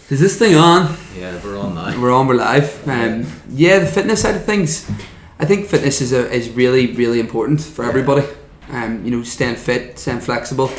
Is this thing on? Yeah, we're on now. We're live. Yeah, the fitness side of things. I think fitness is really, really important for everybody. Staying fit, staying flexible.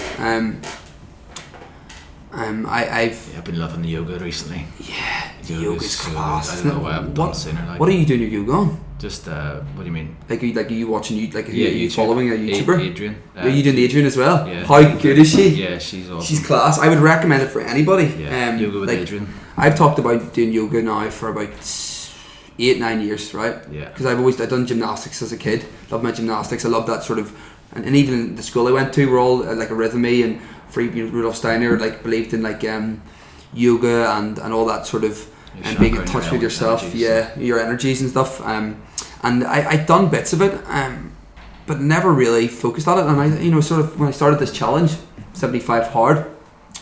I've been loving the yoga recently. Yeah, the yoga's class. I don't know why I haven't done sooner. Like, what are you doing your yoga on? Just what do you mean? Are you watching you YouTube. following a YouTuber? Adrian. Are you doing Adrian as well? Yeah. How good is she? Yeah, she's awesome. She's class. I would recommend it for anybody. Yeah, yoga with Adrian. I've talked about doing yoga now for about 8-9 years, right? Yeah. Because I've done gymnastics as a kid. Love my gymnastics. I love that sort of, and even the school I went to were all like Arrhythmy and Rudolf Steiner believed in yoga and all that sort of, and being in touch with yourself, your energies and stuff. And I'd done bits of it, but never really focused on it. And when I started this challenge, 75 hard,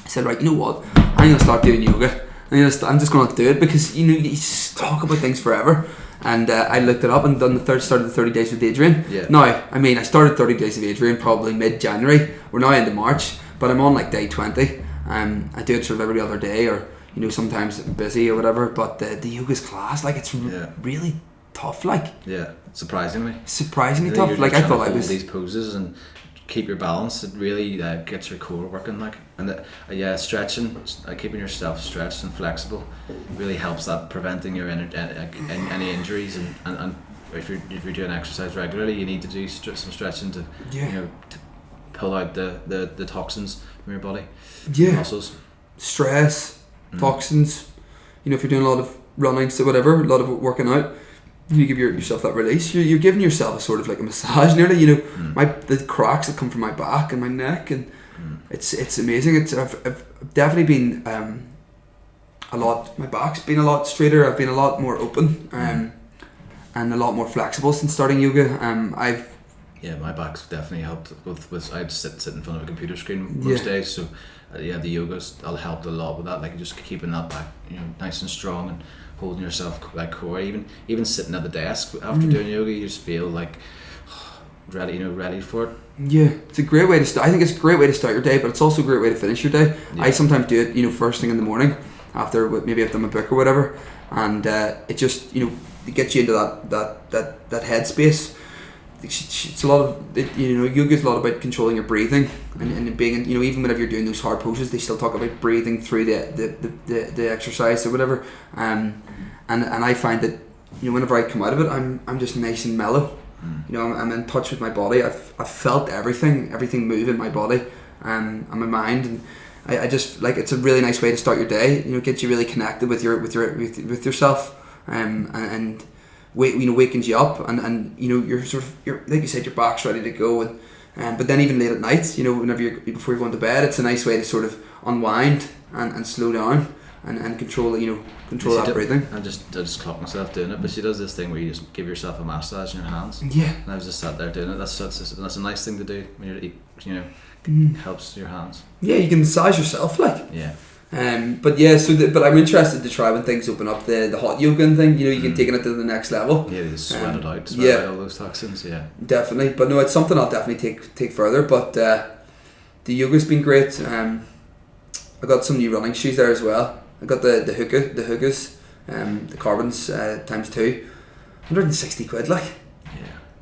I said, right, you know what? I'm gonna start doing yoga. I'm just gonna do it because you just talk about things forever. And I looked it up and started the 30 days with Adrian. Yeah. Now, I started 30 days of Adrian probably mid-January. We're now into March, but I'm on day 20. I do it sort of every other day, or sometimes I'm busy or whatever. But the yoga's class, it's really tough. Yeah, surprisingly tough. I thought I was these poses and keep your balance. It really gets your core working. Stretching, keeping yourself stretched and flexible, really helps that preventing your any injuries. And if you're doing exercise regularly, you need to do some stretching to to pull out the toxins from your body, muscles, stress, toxins. If you're doing a lot of running, so whatever, a lot of working out, you give yourself that release. You're giving yourself a sort of a massage nearly. The cracks that come from my back and my neck, and it's amazing. I've definitely been a lot. My back's been a lot straighter. I've been a lot more open and a lot more flexible since starting yoga. My back's definitely helped with I'd sit in front of a computer screen most days, so the yoga's helped a lot with that, just keeping that back nice and strong and holding yourself core. Even sitting at the desk after doing yoga, you just feel ready for it. Yeah, it's a great way to start. I think it's a great way to start your day, but it's also a great way to finish your day. I sometimes do it first thing in the morning after maybe I've done my book or whatever, and it just it gets you into that headspace. It's a lot of yoga's a lot about controlling your breathing and being even whenever you're doing those hard poses, they still talk about breathing through the exercise or whatever, and I find that whenever I come out of it, I'm just nice and mellow. I'm in touch with my body. I've felt everything move in my body and my mind, and I just it's a really nice way to start your day. Gets you really connected with yourself, and wakens you up, and you're like you said, your back's ready to go, and but then even late at night, before you're going to bed, it's a nice way to sort of unwind and slow down and control that breathing. I just clock myself doing it, but she does this thing where you just give yourself a massage in your hands. Yeah. And I was just sat there doing it. That's a nice thing to do when helps your hands. Yeah, you can massage yourself Yeah. But I'm interested to try when things open up the hot yoga thing. You can take it to the next level. Yeah, just sweat it out, out all those toxins. Yeah, definitely. But no, it's something I'll definitely take further. But the yoga's been great. I got some new running shoes there as well. I got the Hokas, the Carbons ×2, 160 quid.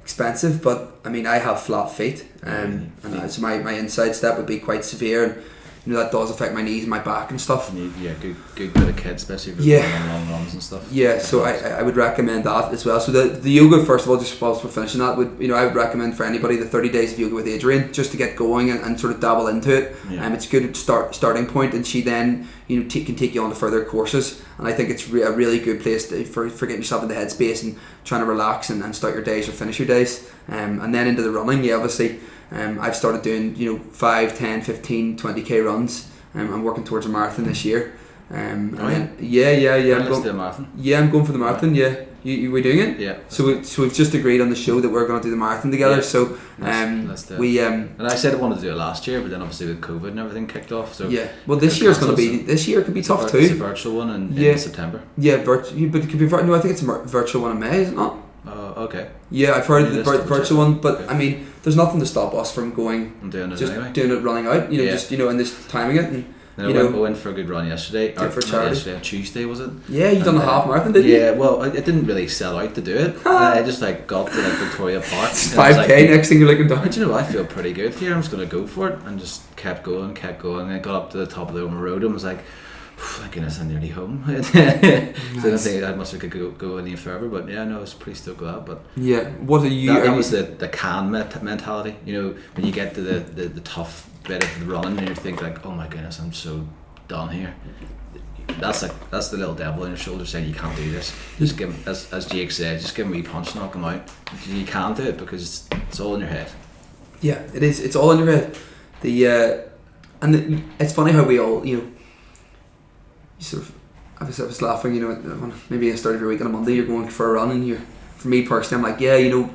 Expensive, but I have flat feet, and so my inside step would be quite severe, and that does affect my knees and my back and stuff. Good bit of kit, especially if you're going on long runs and stuff. Yeah, so I would recommend that as well. So the yoga, first of all, just whilst we're finishing that, I would recommend for anybody the 30 days of yoga with Adrian, just to get going and sort of dabble into it. It's a good starting point, and she then can take you on to further courses, and I think it's a really good place for getting yourself in the headspace and trying to relax and start your days or finish your days. And then into the running, obviously. I've started doing 5, 10, 15, 20k runs. I'm working towards a marathon this year. I'm going to a marathon. Yeah, I'm going for the marathon. Yeah, you were doing it. Yeah. So we've just agreed on the show that we're going to do the marathon together. Yeah. So let's do it. And I said I wanted to do it last year, but then obviously with COVID and everything kicked off. So yeah. Well, this year could be tough too. It's a virtual one in September. Yeah, but it could be no. I think it's a virtual one in May, is it not? Okay. Yeah, I've heard the virtual one, but there's nothing to stop us from going and doing it just anyway. Doing it running out. Just and this timing it. And Then you know, I went for a good run yesterday. for Not charity. yesterday, on Tuesday was it? Yeah, you done a half marathon, didn't you? Yeah, well, I didn't really set out to do it. I just like got to like Victoria Park. It's and I was 5k. like, Next thing you're looking down. do you know, I feel pretty good here. I'm just gonna go for it, and just kept going. And I got up to the top of the Oma Road and was like, thank goodness I'm nearly home. So I don't think I must have could go any further, but yeah, no, I was pretty stoked with that. But Yeah. What are you? that are was you, the can mentality. You know, when you get to the tough bit of the running and you think like, oh my goodness, I'm so done here. That's the little devil on your shoulder saying you can't do this. Just give him, as Jake said, just give him a wee punch, knock him out. You can't do it because it's all in your head. Yeah, it is. It's all in your head. It's funny how we all, you sort of. I was laughing, when maybe I started your week on a Monday, you're going for a run, and for me personally, I'm like, yeah,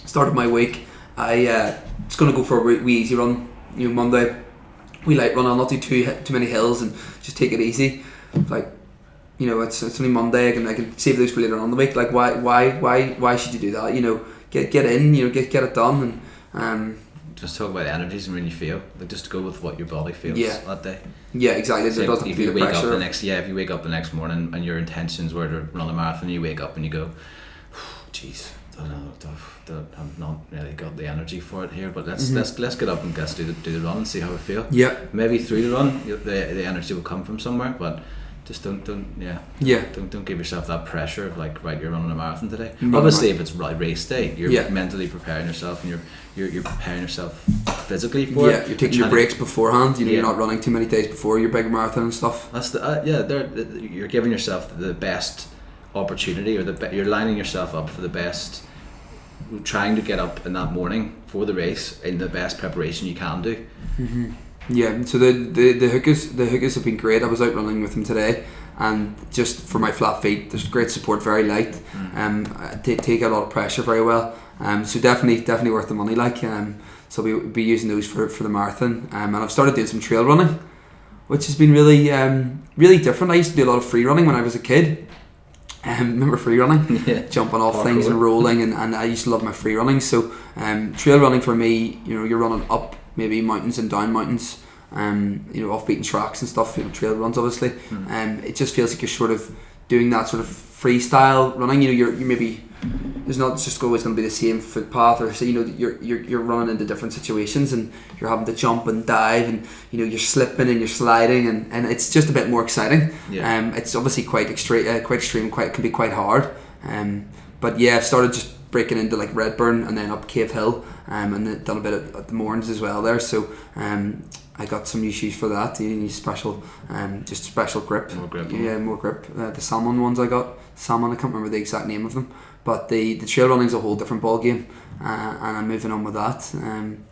started my week. I just gonna go for a wee easy run. Monday, we light run. I'll not do too many hills and just take it easy. Like, it's only Monday. I can save those for later on in the week. Like, why should you do that? Get in. Get it done. And just talk about energies and when you feel. Like, just go with what your body feels that day. Yeah, exactly. So it doesn't if feel you the wake pressure. up if you wake up the next morning and your intentions were to run a marathon, you wake up and you go, jeez, I've not really got the energy for it here, but let's get up and let's do the run and see how we feel. Yeah. Maybe through the run, the energy will come from somewhere, but just don't give yourself that pressure of like, right, you're running a marathon today. Obviously, if it's race day, you're mentally preparing yourself and you're preparing yourself physically for it. Yeah, you're taking your breaks beforehand. You're not running too many days before your big marathon and stuff. That's you're giving yourself the best opportunity, or you're lining yourself up for the best. Trying to get up in that morning for the race in the best preparation you can do. Mm-hmm. Yeah, so the hookahs have been great. I was out running with them today, and just for my flat feet, there's great support, very light. They take a lot of pressure very well. So definitely worth the money. So we'll be using those for the marathon. And I've started doing some trail running, which has been really really different. I used to do a lot of free running when I was a kid. Remember free running? Yeah. Jumping off things and rolling, and I used to love my free running. So trail running for me, you're running up maybe mountains and down mountains, off beaten tracks and stuff, trail runs obviously. It just feels like you're sort of doing that sort of freestyle running. You're maybe, there's not just always going to be the same footpath, or you're running into different situations and you're having to jump and dive, and you're slipping and you're sliding, and it's just a bit more exciting. It's obviously quite extreme, can be quite hard. But yeah, I've started just breaking into like Redburn and then up Cave Hill, and then done a bit at the Mourns as well there. So I got some new shoes for that. You need special, just special grip. More grip. Yeah, more grip. The salmon ones I got. Salmon, I can't remember the exact name of them. But the trail running's a whole different ball game, and I'm moving on with that. And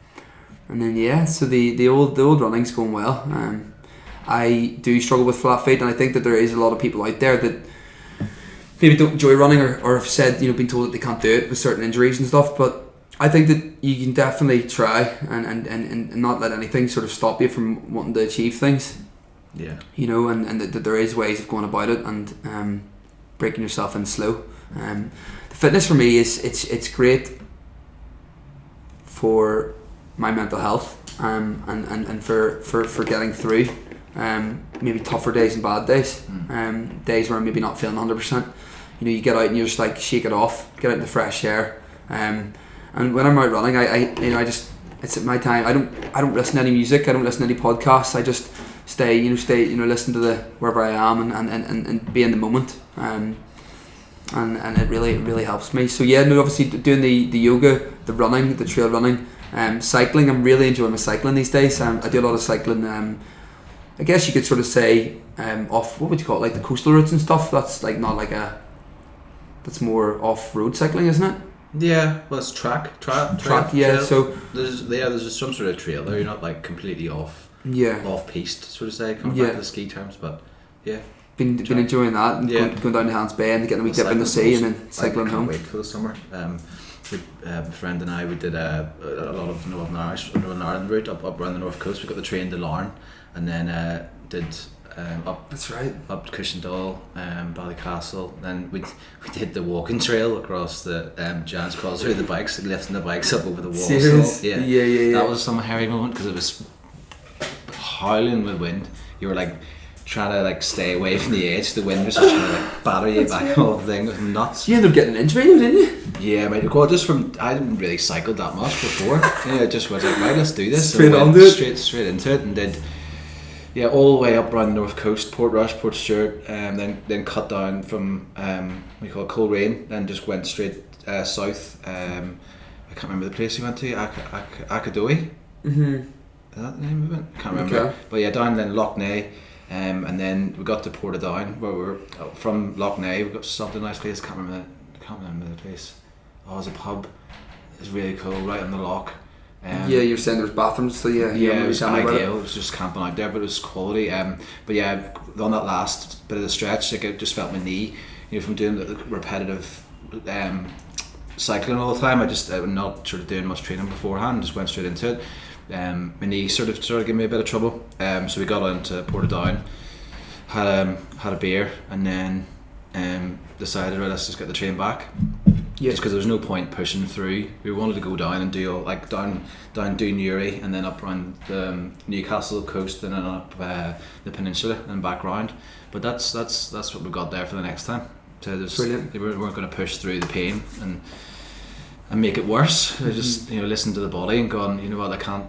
then so the old running's going well. I do struggle with flat feet, and I think that there is a lot of people out there that maybe don't enjoy running, or have said, been told that they can't do it with certain injuries and stuff. But I think that you can definitely try and not let anything sort of stop you from wanting to achieve things. Yeah. And that there is ways of going about it, and breaking yourself in slow. The fitness for me it's great for my mental health, and for getting through maybe tougher days and bad days, days where I'm maybe not feeling 100%. You get out and you're just like, shake it off, get out in the fresh air, and when I'm out running, I just, it's at my time. I don't listen to any music, I don't listen to any podcasts. I just stay listen to the wherever I am, and be in the moment. And it really helps me. So obviously doing the yoga, the running, the trail running, cycling. I'm really enjoying my cycling these days. I do a lot of cycling. I guess you could sort of say off, what would you call it, like the coastal routes and stuff. That's like not like that's more off-road cycling, isn't it? Yeah, well, it's track. Yeah. Trail. So there's some sort of trail there. You're not like completely off piste, sort of say, coming back to the ski terms, but yeah. Been enjoying that, and going down to Hans Bay and getting a wee dip in the sea, and then cycling home. I can't wait for the summer. My friend and I, we did a lot of Northern Ireland route up around the north coast. We got the train to Larne, and then did up. That's right. Up to Cushendall, Ballycastle. Then we did the walking trail across the Giant's Causeway, the bikes, lifting the bikes up over the walls. Serious? Yeah. That was some hairy moment because it was howling with wind. you were like trying to like stay away from the edge. The wind was just trying to like batter you back. All the thing was nuts. You ended up getting an injury, didn't you? Yeah, mate. Well, just from I didn't really cycle that much before. Yeah, I just was like, right, let's do this. Straight and onto it. Straight into it, and did. Yeah, all the way up around the north coast, Portrush, Portstewart, then cut down from we call it Coleraine, then just went straight south. I can't remember the place we went to, Akadoe. Mm-hmm. Is that the name of it? I can't remember. Okay. But yeah, down then Lough Neagh, and then we got to Portadown, where we were from Lough Neagh. We got to something nice place. Can't remember the place. Oh, it was a pub. It was really cool, right on the loch. Yeah, you're saying there's bathrooms, so yeah. Yeah, it was ideal. It was just camping out there, but it was quality. But yeah, on that last bit of the stretch, like it just felt my knee, from doing the repetitive cycling all the time. I not sort of doing much training beforehand, just went straight into it. My knee sort of gave me a bit of trouble. So we got into Portadown, had a beer, and then decided, right, let's just get the train back. Yeah. Just because there was no point pushing through. We wanted to go down and do all, like down Newry and then up around the Newcastle coast and then up the peninsula and back round. But that's what we got there for the next time. So we weren't going to push through the pain and make it worse. I just listened to the body and gone, you know what, I can't.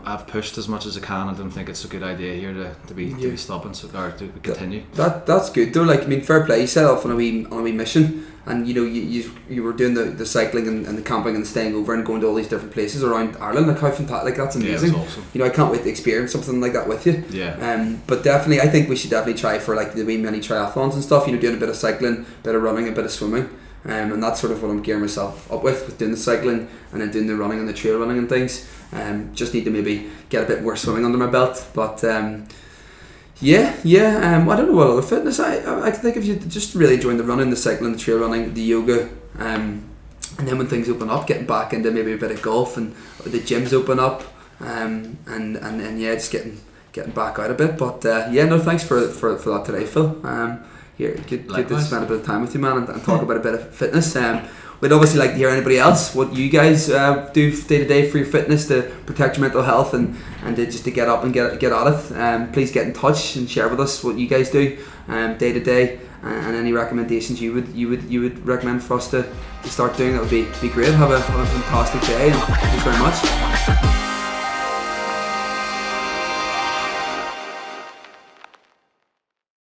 I've pushed as much as I can. I don't think it's a good idea here to be stopping or to continue. That's good though. Like, I mean, fair play. You set off on a wee mission, and you were doing the cycling and the camping and staying over and going to all these different places around Ireland. Like, how fantastic! Like, that's amazing. Yeah, it was awesome. I can't wait to experience something like that with you. Yeah. But definitely, I think we should definitely try for like the wee mini triathlons and stuff. Doing a bit of cycling, a bit of running, a bit of swimming. And that's sort of what I'm gearing myself up with doing the cycling and then doing the running and the trail running and things. Just need to maybe get a bit more swimming under my belt, but I don't know what other fitness I think if you just really enjoying the running, the cycling, the trail running, the yoga, and then when things open up, getting back into maybe a bit of golf and the gyms open up, and just getting back out a bit. But thanks for that today, Phil. Good to spend a bit of time with you, man, and talk about a bit of fitness. We'd obviously like to hear anybody else what you guys do day to day for your fitness to protect your mental health and just to get up and get at it. Please get in touch and share with us what you guys do day to day, and any recommendations you would recommend for us to start doing. That would be great. Have a fantastic day, and thanks very much.